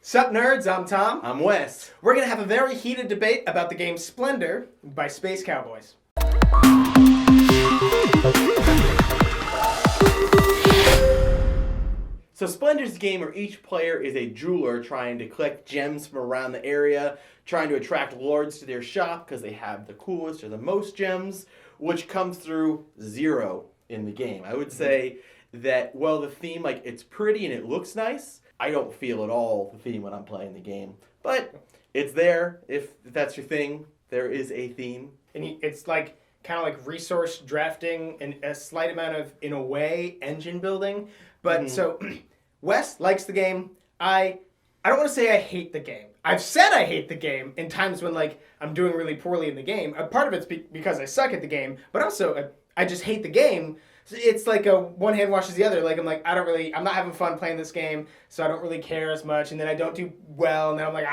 Sup nerds, I'm Tom. I'm Wes. We're going to have a very heated debate about the game Splendor by Space Cowboys. So Splendor's a game where each player is a jeweler trying to collect gems from around the area, trying to attract lords to their shop because they have the coolest or the most gems, which comes through 0 in the game. I would say that, well, the theme, like, it's pretty and it looks nice. I don't feel at all the theme when I'm playing the game. But it's there. If that's your thing, there is a theme. And it's like kind of like resource drafting and a slight amount of, in a way, engine building. But so Wes likes the game. I don't want to say I hate the game. I've said I hate the game in times when like I'm doing really poorly in the game. A part of it's because I suck at the game, but also I just hate the game. So it's like a one hand washes the other. Like I'm not having fun playing this game, so I don't really care as much. And then I don't do well, and then I'm like,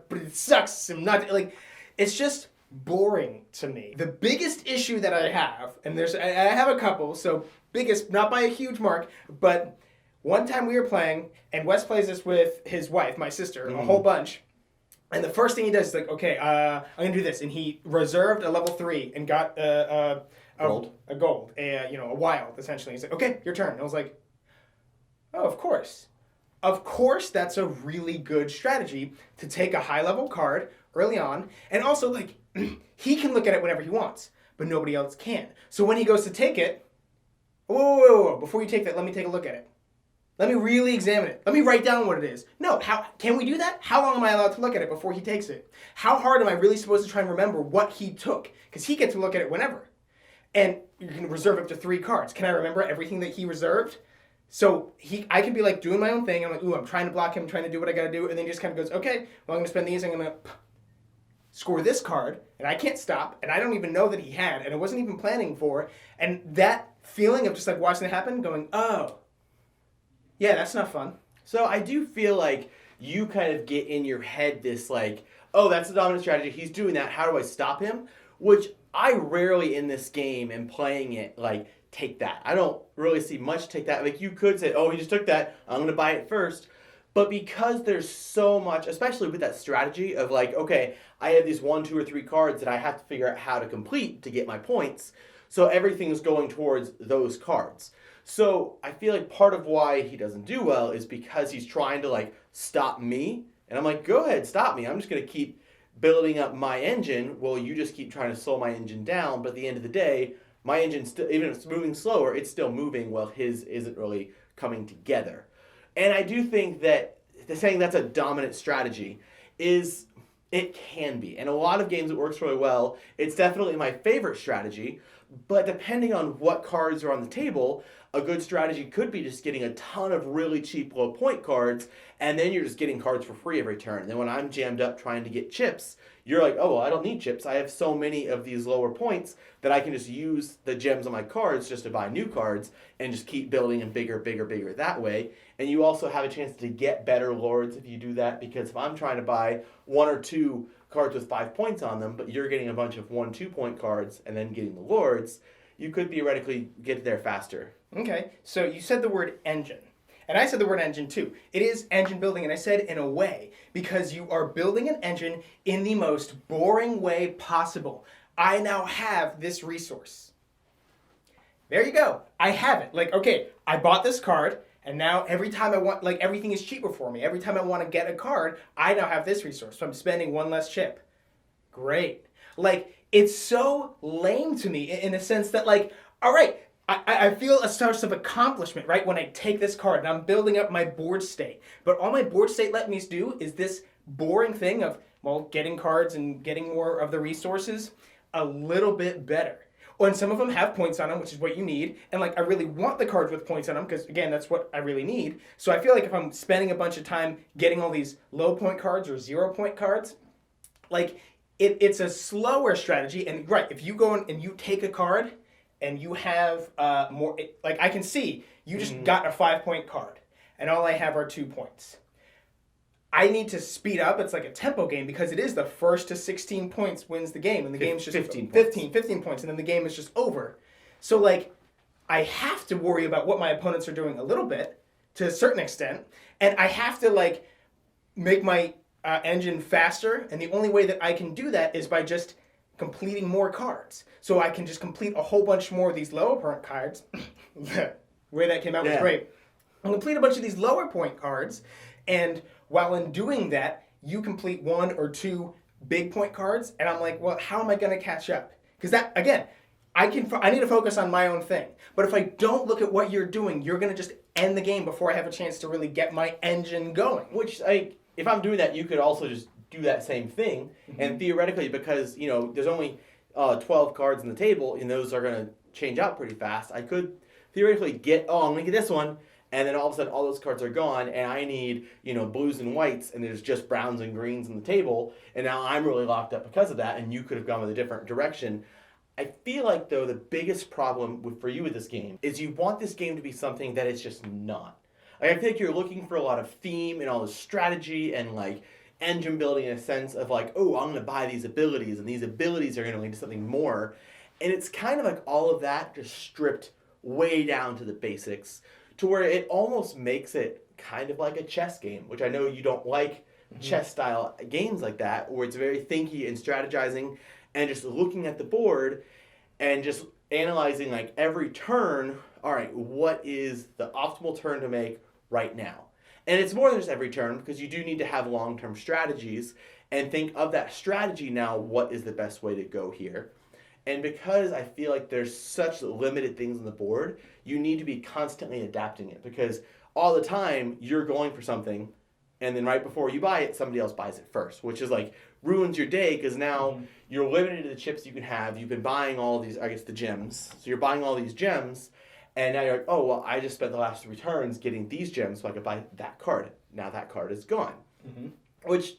but it sucks. I'm not like, it's just boring to me. The biggest issue that I have, and I have a couple, so biggest, not by a huge mark, but one time we were playing, and Wes plays this with his wife, my sister, a whole bunch. And the first thing he does is like, okay, I'm gonna do this, and he reserved a level 3 and got a gold, a wild essentially. He's like, okay, your turn. And I was like, oh, of course. Of course, that's a really good strategy to take a high level card early on, and also like he can look at it whenever he wants, but nobody else can. So when he goes to take it, whoa, before you take that, let me take a look at it. Let me really examine it. Let me write down what it is. No, how can we do that? How long am I allowed to look at it before he takes it? How hard am I really supposed to try and remember what he took? Because he gets to look at it whenever. And you can reserve up to 3 cards. Can I remember everything that he reserved? So I can be like doing my own thing. I'm like, I'm trying to block him, trying to do what I gotta do. And then he just kind of goes, okay, well, I'm gonna spend these, I'm gonna score this card, and I can't stop, and I don't even know that he had, and I wasn't even planning for, and that feeling of just like watching it happen, going, oh, yeah, that's not fun. So I do feel like you kind of get in your head this like, oh, that's the dominant strategy. He's doing that. How do I stop him? Which I rarely in this game am playing it like take that. I don't really see much take that. Like you could say, oh, he just took that. I'm going to buy it first. But because there's so much, especially with that strategy of like, okay, I have these 1, 2, or 3 cards that I have to figure out how to complete to get my points. So everything's going towards those cards. So I feel like part of why he doesn't do well is because he's trying to like stop me. And I'm like, go ahead, stop me. I'm just going to keep building up my engine while you just keep trying to slow my engine down. But at the end of the day, my engine still, even if it's moving slower, it's still moving while his isn't really coming together. And I do think that saying that's a dominant strategy is, it can be. In a lot of games it works really well. It's definitely my favorite strategy, but depending on what cards are on the table, a good strategy could be just getting a ton of really cheap low point cards, and then you're just getting cards for free every turn. And then when I'm jammed up trying to get chips, you're like, oh, well, I don't need chips. I have so many of these lower points that I can just use the gems on my cards just to buy new cards and just keep building and bigger that way. And you also have a chance to get better lords if you do that, because if I'm trying to buy 1 or 2 cards with 5 points on them, but you're getting a bunch of 1, 2 point cards and then getting the lords, you could theoretically get there faster. Okay, so you said the word engine. And I said the word engine too. It is engine building, and I said in a way, because you are building an engine in the most boring way possible. I now have this resource. There you go. I have it. Like, okay, I bought this card, and now every time I want, like, everything is cheaper for me. Every time I want to get a card, I now have this resource. So I'm spending 1 less chip. Great. Like, it's so lame to me in a sense that, like, all right, I feel a source of accomplishment, right, when I take this card and I'm building up my board state. But all my board state let me do is this boring thing of, well, getting cards and getting more of the resources a little bit better. And some of them have points on them, which is what you need. And like, I really want the cards with points on them because, again, that's what I really need. So I feel like if I'm spending a bunch of time getting all these low point cards or 0 point cards, like, it's a slower strategy. And right, if you go in and you take a card and you have more, like I can see, you just got a 5 point card and all I have are 2 points. I need to speed up. It's like a tempo game because it is the first to 16 points wins the game, and the game's just 15 points, and then the game is just over. So like, I have to worry about what my opponents are doing a little bit, to a certain extent, and I have to like make my engine faster, and the only way that I can do that is by just completing more cards. So I can just complete a whole bunch more of these lower point cards. The way that came out was great. I'll complete a bunch of these lower point cards, and while in doing that, you complete 1 or 2 big point cards, and I'm like, well, how am I going to catch up? Because that, again, I need to focus on my own thing. But if I don't look at what you're doing, you're going to just end the game before I have a chance to really get my engine going. Which, like, if I'm doing that, you could also just do that same thing. Mm-hmm. And theoretically, because, there's only 12 cards in the table, and those are going to change out pretty fast, I could theoretically I'm going to get this one, and then all of a sudden all those cards are gone, and I need, blues and whites, and there's just browns and greens on the table, and now I'm really locked up because of that, and you could have gone with a different direction. I feel like, though, the biggest problem for you with this game is you want this game to be something that it's just not. Like, I feel like you're looking for a lot of theme and all this strategy and, like, engine building in a sense of, like, oh, I'm going to buy these abilities, and these abilities are going to lead to something more. And it's kind of like all of that just stripped way down to the basics, to where it almost makes it kind of like a chess game, which I know you don't like chess-style games like that, where it's very thinky and strategizing and just looking at the board and just analyzing, like, every turn, all right, what is the optimal turn to make right now? And it's more than just every turn, because you do need to have long-term strategies and think of that strategy now, what is the best way to go here? And because I feel like there's such limited things on the board, you need to be constantly adapting it, because all the time you're going for something, and then right before you buy it, somebody else buys it first, which is like ruins your day, because now you're limited to the chips you can have. You've been buying all these, I guess, the gems. So you're buying all these gems, and now you're like, oh, well, I just spent the last 3 turns getting these gems so I could buy that card. Now that card is gone, which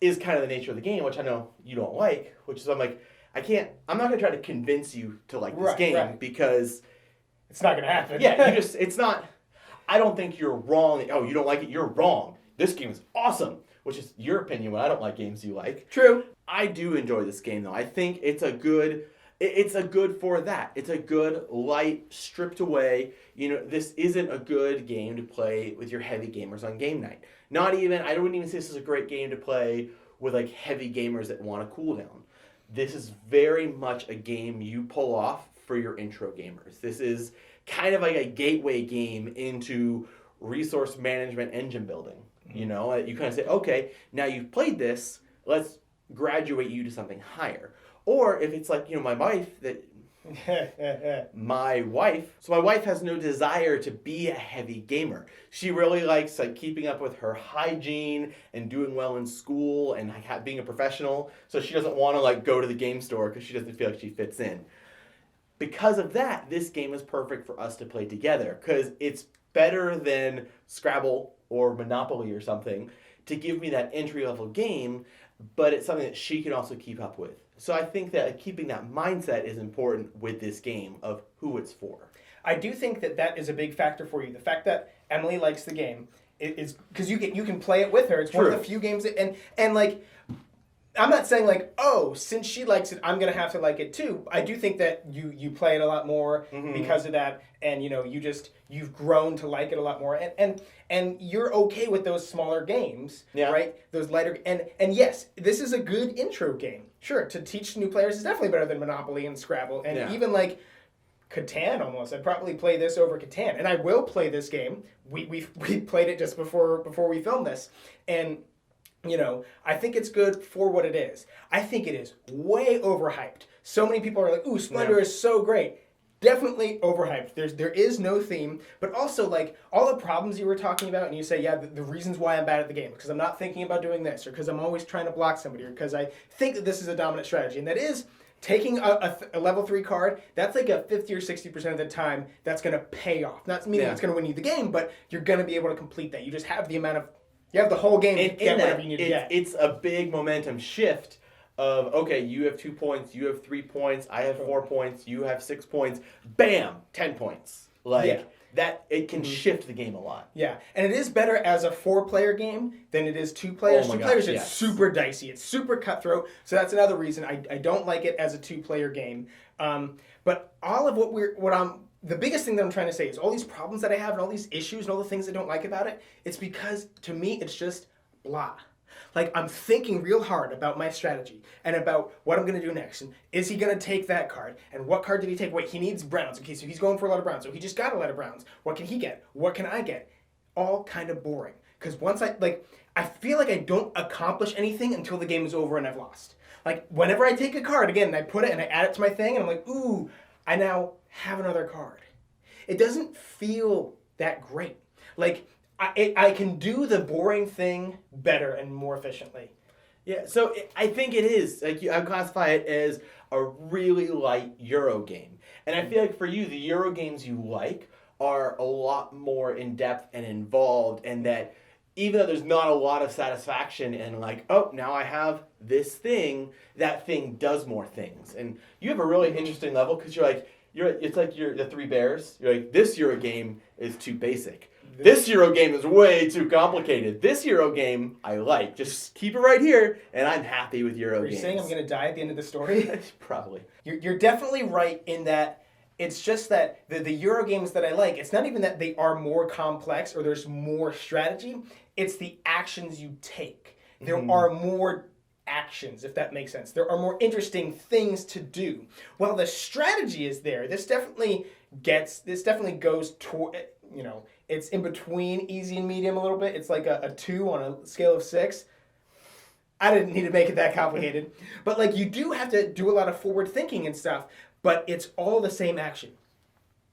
is kind of the nature of the game, which I know you don't like, which is I'm like, I'm not going to try to convince you to like this game because it's not going to happen. Yeah, it's not, I don't think you're wrong. Oh, you don't like it? You're wrong. This game is awesome, which is your opinion when I don't like games you like. True. I do enjoy this game, though. I think it's a good for that. It's a good, light, stripped away. This isn't a good game to play with your heavy gamers on game night. I wouldn't even say this is a great game to play with, like, heavy gamers that want a cooldown. This is very much a game you pull off for your intro gamers. This is kind of like a gateway game into resource management engine building. You kind of say, okay, now you've played this, let's graduate you to something higher. Or if it's like, my wife, my wife has no desire to be a heavy gamer. She really likes, like, keeping up with her hygiene and doing well in school and, like, being a professional. So she doesn't want to, like, go to the game store because she doesn't feel like she fits in. Because of that, this game is perfect for us to play together, because it's better than Scrabble or Monopoly or something to give me that entry-level game, but it's something that she can also keep up with. So I think that keeping that mindset is important with this game of who it's for. I do think that is a big factor for you. The fact that Emily likes the game is because you can play it with her. It's True. One of the few games and like, I'm not saying like, oh, since she likes it, I'm gonna have to like it too. I do think that you play it a lot more because of that, and you've grown to like it a lot more, and you're okay with those smaller games, right? Those lighter and yes, this is a good intro game. Sure, to teach new players is definitely better than Monopoly and Scrabble, and even like Catan almost. I'd probably play this over Catan, and I will play this game. We played it just before we filmed this, and I think it's good for what it is. I think it is way overhyped. So many people are like, ooh, Splendor is so great. Definitely overhyped. There is no theme, but also like all the problems you were talking about, and you say, the reasons why I'm bad at the game, because I'm not thinking about doing this, or because I'm always trying to block somebody, or because I think that this is a dominant strategy, and that is taking a level 3 card. That's like a 50 or 60% of the time that's going to pay off. Not meaning it's going to win you the game, but you're going to be able to complete that. You just have the amount of You have the whole game to get whatever you need to get. It's a big momentum shift of, okay, you have 2 points, you have 3 points, I have 4 points, you have 6 points, bam, 10 points. That it can shift the game a lot. Yeah, and it is better as a 4-player game than it is 2 players. Oh my 2 players, gosh, it's super dicey. It's super cutthroat. So that's another reason I don't like it as a 2-player game. But all of the biggest thing that I'm trying to say is all these problems that I have and all these issues and all the things I don't like about it, it's because, to me, it's just blah. Like, I'm thinking real hard about my strategy and about what I'm going to do next. And is he going to take that card? And what card did he take? Wait, he needs browns. Okay, so he's going for a lot of browns. So he just got a lot of browns. What can he get? What can I get? All kind of boring. Because once I feel like I don't accomplish anything until the game is over and I've lost. Like, whenever I take a card, again, and I put it and I add it to my thing, and I'm like, ooh, I now have another card. It doesn't feel that great. Like, I can do the boring thing better and more efficiently. Yeah, so I think it is. Like, I classify it as a really light Euro game. And I feel like for you, the Euro games you like are a lot more in-depth and involved, and that even though there's not a lot of satisfaction in like, oh, now I have this thing, that thing does more things. And you have a really interesting level because it's like you're the Three Bears. You're like, this Euro game is too basic. This Euro game is way too complicated. This Euro game I like. Just keep it right here, and I'm happy with Euro games. Are you saying I'm going to die at the end of the story? Probably. You're definitely right in that it's just that the Euro games that I like, it's not even that they are more complex or there's more strategy. It's the actions you take. There are more actions, if that makes sense. There are more interesting things to do. While the strategy is there, this definitely goes toward, it's in between easy and medium a little bit. It's like a 2 on a scale of 6. I didn't need to make it that complicated. But like, you do have to do a lot of forward thinking and stuff, but it's all the same action.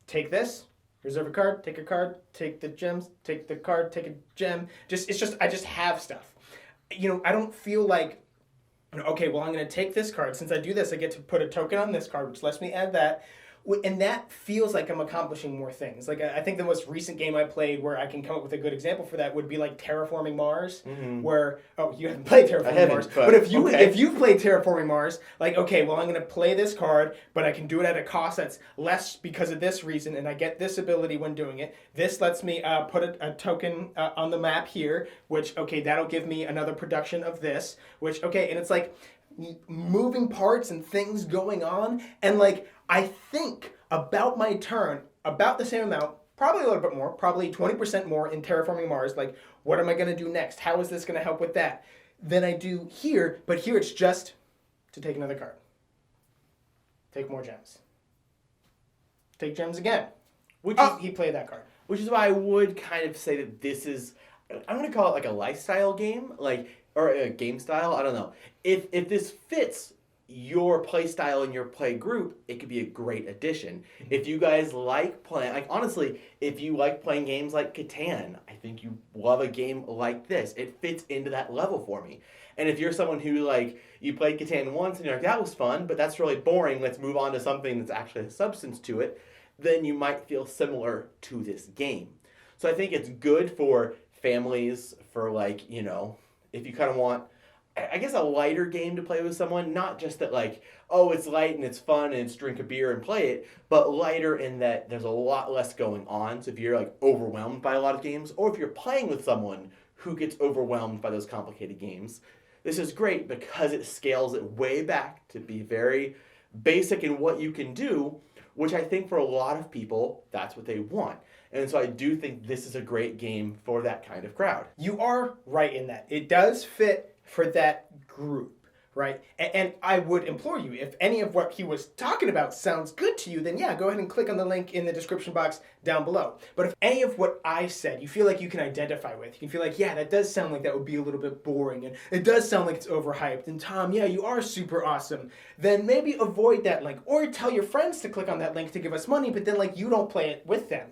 Take this, reserve a card, take a card, take the gems, take the card, take a gem. I just have stuff. I don't feel like, okay, well, I'm going to take this card. Since I do this, I get to put a token on this card, which lets me add that. And that feels like I'm accomplishing more things. Like, I think the most recent game I played where I can come up with a good example for that would be like Terraforming Mars, where, you haven't played Terraforming Mars. But if you've played Terraforming Mars, like, okay, well, I'm going to play this card, but I can do it at a cost that's less because of this reason, and I get this ability when doing it. This lets me put a token on the map here, which, okay, that'll give me another production of this, which, okay, and it's like moving parts and things going on, and like, I think about my turn about the same amount, probably a little bit more, probably 20% more in Terraforming Mars. Like, what am I going to do next? How is this going to help with that? Than I do here, but here it's just to take another card. Take more gems. Take gems again. He played that card. Which is why I would kind of say that this is, I'm going to call it like a lifestyle game, or a game style, I don't know. If this fits your play style and your play group, it could be a great addition. If you guys like playing, like, honestly, if you like playing games like Catan, I think you love a game like this. It fits into that level for me. And if you're someone who, like, you played Catan once and you're like, that was fun, but that's really boring, let's move on to something that's actually a substance to it, then you might feel similar to this game. So I think it's good for families, for, like, if you kind of want, I guess, a lighter game to play with someone. Not just that, like, oh, it's light and it's fun and it's drink a beer and play it, but lighter in that there's a lot less going on. So if you're, like, overwhelmed by a lot of games, or if you're playing with someone who gets overwhelmed by those complicated games, this is great because it scales it way back to be very basic in what you can do, which I think for a lot of people, that's what they want. And so I do think this is a great game for that kind of crowd. You are right in that. It does fit for that group, right? And I would implore you, if any of what he was talking about sounds good to you, then yeah, go ahead and click on the link in the description box down below. But if any of what I said you feel like you can identify with, you can feel like, yeah, that does sound like that would be a little bit boring, and it does sound like it's overhyped, and Tom, yeah, you are super awesome, then maybe avoid that link, or tell your friends to click on that link to give us money, but then, like, you don't play it with them.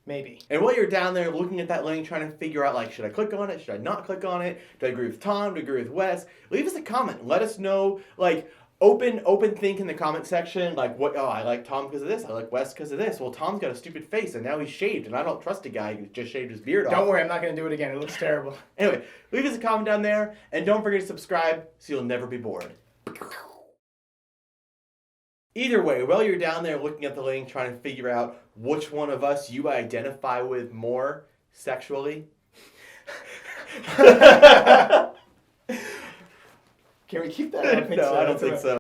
Maybe. And while you're down there looking at that link, trying to figure out, like, should I click on it? Should I not click on it? Do I agree with Tom? Do I agree with Wes? Leave us a comment. Let us know, like, open think in the comment section. Like, I like Tom because of this. I like Wes because of this. Well, Tom's got a stupid face, and now he's shaved, and I don't trust a guy who just shaved his beard off. Don't worry, I'm not going to do it again. It looks terrible. Anyway, leave us a comment down there, and don't forget to subscribe so you'll never be bored. Either way, while you're down there looking at the link, trying to figure out which one of us you identify with more sexually. Can we keep that? No, I don't think so.